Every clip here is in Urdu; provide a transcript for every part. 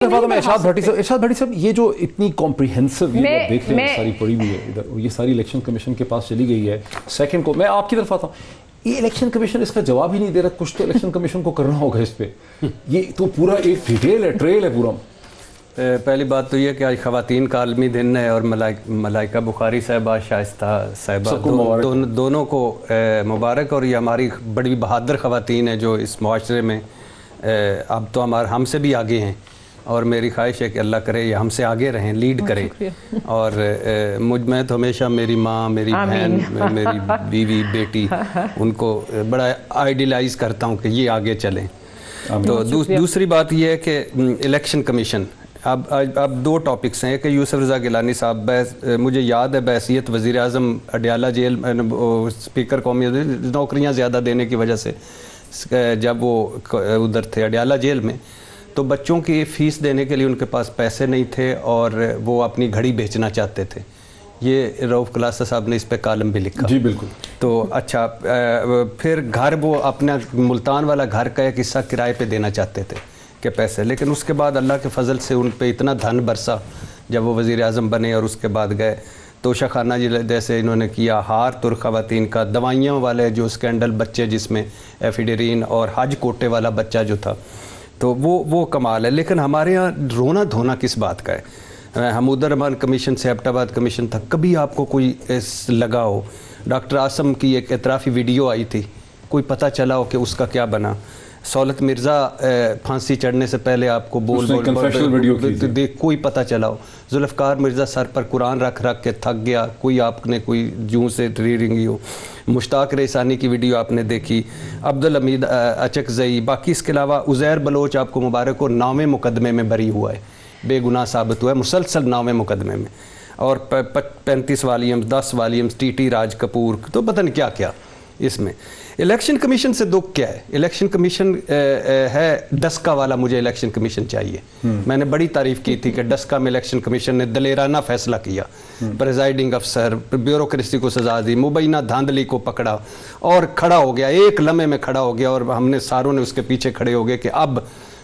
ارشاد بھٹی صاحب یہ جو اتنی کمپریہنسو یہ دیکھ رہے ہیں ساری پڑی ہوئی ہے ادھر اور یہ ساری الیکشن کمیشن کے پاس چلی گئی ہے سیکنڈ کو میں آپ کی طرف آتا ہوں یہ الیکشن کمیشن اس کا جواب ہی نہیں دے رہا کچھ تو الیکشن کمیشن کو کرنا ہوگا اس پہ یہ تو پورا ایک ڈیٹیل ہے ٹریل ہے پورا پہلی بات تو یہ کہ آج خواتین کا عالمی دن ہے اور ملائکہ بخاری صاحبہ شائستہ صاحبہ دونوں کو مبارک اور یہ ہماری بڑی بہادر خواتین ہیں جو اس معاشرے میں اب تو ہم سے بھی آگے ہیں اور میری خواہش ہے کہ اللہ کرے یہ ہم سے آگے رہیں لیڈ کریں اور میں تو ہمیشہ میری ماں میری بہن میری بیوی بیٹی ان کو بڑا آئیڈیلائز کرتا ہوں کہ یہ آگے چلیں تو دوسری بات یہ ہے کہ الیکشن کمیشن اب دو ٹاپکس ہیں کہ یوسف رضا گیلانی صاحب مجھے یاد ہے بحیثیت وزیر اعظم اڈیالہ جیل اسپیکر قومی نوکریاں زیادہ دینے کی وجہ سے جب وہ ادھر تھے اڈیالہ جیل میں تو بچوں کی فیس دینے کے لیے ان کے پاس پیسے نہیں تھے اور وہ اپنی گھڑی بیچنا چاہتے تھے یہ رؤف کلاسہ صاحب نے اس پہ کالم بھی لکھا جی بالکل تو اچھا پھر گھر وہ اپنا ملتان والا گھر کا ایک حصہ کرائے پہ دینا چاہتے تھے کہ پیسے لیکن اس کے بعد اللہ کے فضل سے ان پہ اتنا دھن برسا جب وہ وزیر اعظم بنے اور اس کے بعد گئے توشہ خانہ جیسے انہوں نے کیا ہار تر خواتین کا دوائیوں والے جو اسکینڈل بچے جس میں ایفیڈرین اور حج کوٹے والا بچہ جو تھا تو وہ کمال ہے لیکن ہمارے ہاں رونا دھونا کس بات کا ہے حمود الرحمان کمیشن سے ایبٹ آباد کمیشن تھا کبھی آپ کو کوئی لگا ہو ڈاکٹر عاصم کی ایک اعترافی ویڈیو آئی تھی کوئی پتہ چلا ہو کہ اس کا کیا بنا سہولت مرزا پھانسی چڑھنے سے پہلے آپ کو کوئی پتہ چلا ہو ذوالفقار مرزا سر پر قرآن رکھ کے تھک گیا کوئی آپ نے کوئی جوں سے رنگی ہو مشتاق ریسانی کی ویڈیو آپ نے دیکھی عبدالحمید اچکزئی باقی اس کے علاوہ عزیر بلوچ آپ کو مبارک ہو 9ویں مقدمے میں بری ہوا ہے بے گناہ ثابت ہوا ہے مسلسل 9ویں مقدمے میں اور 35 volumes 10 volumes T T Raj Kapoor تو پتہ نہیں کیا کیا اس میں الیکشن کمیشن سے دکھ کیا ہے الیکشن کمیشن ہے ڈسکا والا مجھے الیکشن کمیشن چاہیے میں نے بڑی تعریف کی تھی کہ ڈسکا میں الیکشن کمیشن نے دلیرانہ فیصلہ کیا پریزائڈنگ افسر بیوروکریسی کو سزا دی مبینہ دھاندلی کو پکڑا اور کھڑا ہو گیا ایک لمحے میں کھڑا ہو گیا اور ہم نے ساروں نے اس کے پیچھے کھڑے ہو گئے کہ اب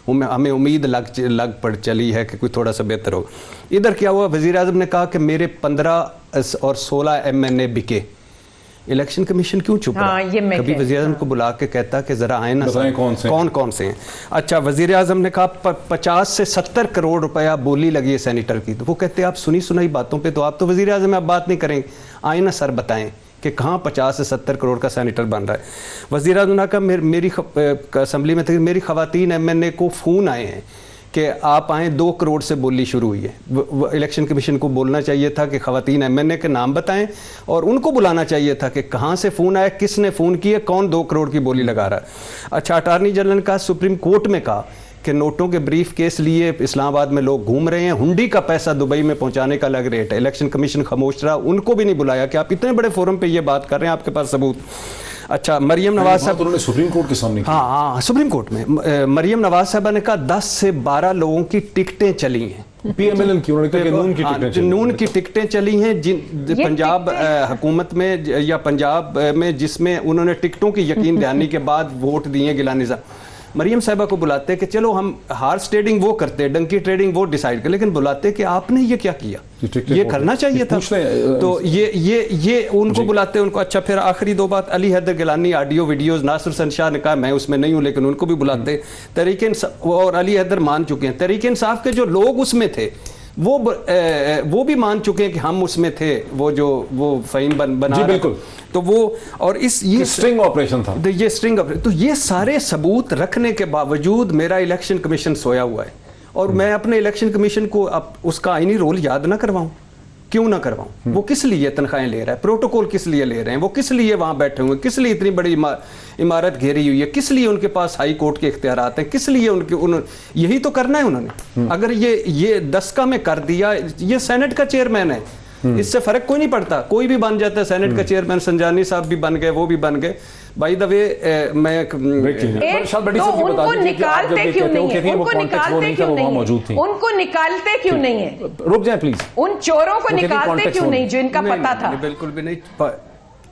ہمیں امید لگ پڑ چلی ہے کہ کوئی تھوڑا سا بہتر ہو ادھر کیا ہوا وزیر اعظم نے کہا کہ میرے 15 اور 16 MNA بکے الیکشن کمیشن کیوں چھپ رہا ہے کبھی وزیر اعظم کو بلا کے کہتا کہ ذرا آئیں نا کون سے ہیں اچھا وزیر اعظم نے کہا 50 سے 70 کروڑ روپیہ بولی لگی ہے سینیٹر کی تو وہ کہتے ہیں آپ سنائی باتوں پہ تو آپ تو وزیر اعظم میں آپ بات نہیں کریں آئیں نا سر بتائیں کہ کہاں 50 سے 70 کروڑ کا سینیٹر بن رہا ہے وزیر اعظم نے کہا میری اسمبلی میں میری خواتین MNA کو فون آئے ہیں کہ آپ آئیں 2 کروڑ سے بولی شروع ہوئی ہے الیکشن کمیشن کو بولنا چاہیے تھا کہ خواتین MNA کے نام بتائیں اور ان کو بلانا چاہیے تھا کہ کہاں سے فون آیا کس نے فون کیا کون 2 کروڑ کی بولی لگا رہا ہے اچھا اٹارنی جنرل کا سپریم کورٹ میں کہا کہ نوٹوں کے بریف کیس لیے اسلام آباد میں لوگ گھوم رہے ہیں ہنڈی کا پیسہ دبئی میں پہنچانے کا الگ ریٹ ہے الیکشن کمیشن خاموش رہا ان کو بھی نہیں بلایا کہ آپ اتنے بڑے فورم پہ یہ بات کر رہے ہیں آپ کے پاس ثبوت اچھا مریم نواز صاحب انہوں نے سپریم کورٹ کے سامنے ہاں سپریم کورٹ میں مریم نواز صاحبہ نے کہا 10 سے 12 لوگوں کی ٹکٹیں چلی ہیں PMLN کی انہوں نے کہا کہ نون کی ٹکٹیں چلی ہیں پنجاب حکومت میں یا پنجاب میں جس میں انہوں نے ٹکٹوں کی یقین دہانی کے بعد ووٹ دیے گیلانی صاحب مریم صاحبہ کو بلاتے کہ چلو ہم ہارس ٹریڈنگ وہ کرتے ڈنکی ٹریڈنگ وہ ڈیسائیڈ کر لیکن بلاتے کہ آپ نے یہ کیا کیا یہ کرنا چاہیے تھا تو یہ ان کو بلاتے ان کو اچھا پھر آخری 2 بات علی حیدر گیلانی آڈیو ویڈیوز ناصر حسین شاہ نے کہا میں اس میں نہیں ہوں لیکن ان کو بھی بلاتے تحریک انصاف اور علی حیدر مان چکے ہیں تحریک انصاف کے جو لوگ اس میں تھے وہ بھی مان چکے ہیں کہ ہم اس میں تھے وہ فہیم بنا بالکل تو وہ اور یہ سٹرنگ آپریشن تھا تو یہ سارے ثبوت رکھنے کے باوجود میرا الیکشن کمیشن سویا ہوا ہے اور میں اپنے الیکشن کمیشن کو اس کا آئینی رول یاد نہ کرواؤں کیوں نہ کرواؤں وہ کس لیے تنخواہیں لے رہا ہے پروٹوکول کس لیے لے رہے ہیں وہ کس لیے وہاں بیٹھے ہوئے کس لیے اتنی بڑی عمارت گھیری ہوئی ہے کس لیے ان کے پاس ہائی کورٹ کے اختیارات ہیں کس لیے یہی تو کرنا ہے انہوں نے اگر یہ دسکا میں کر دیا یہ سینٹ کا چیئرمین ہے اس سے فرق کوئی نہیں پڑتا کوئی بھی بن جاتا ہے سینٹ کا چیئرمین سنجانی صاحب بھی بن گئے وہ بھی بن گئے بائی دا وے میں ان کو نکالتے کیوں نہیں ہیں رک جائیں پلیز ان چوروں کو نکالتے کیوں نہیں جو ان کا پتہ تھا بالکل بھی نہیں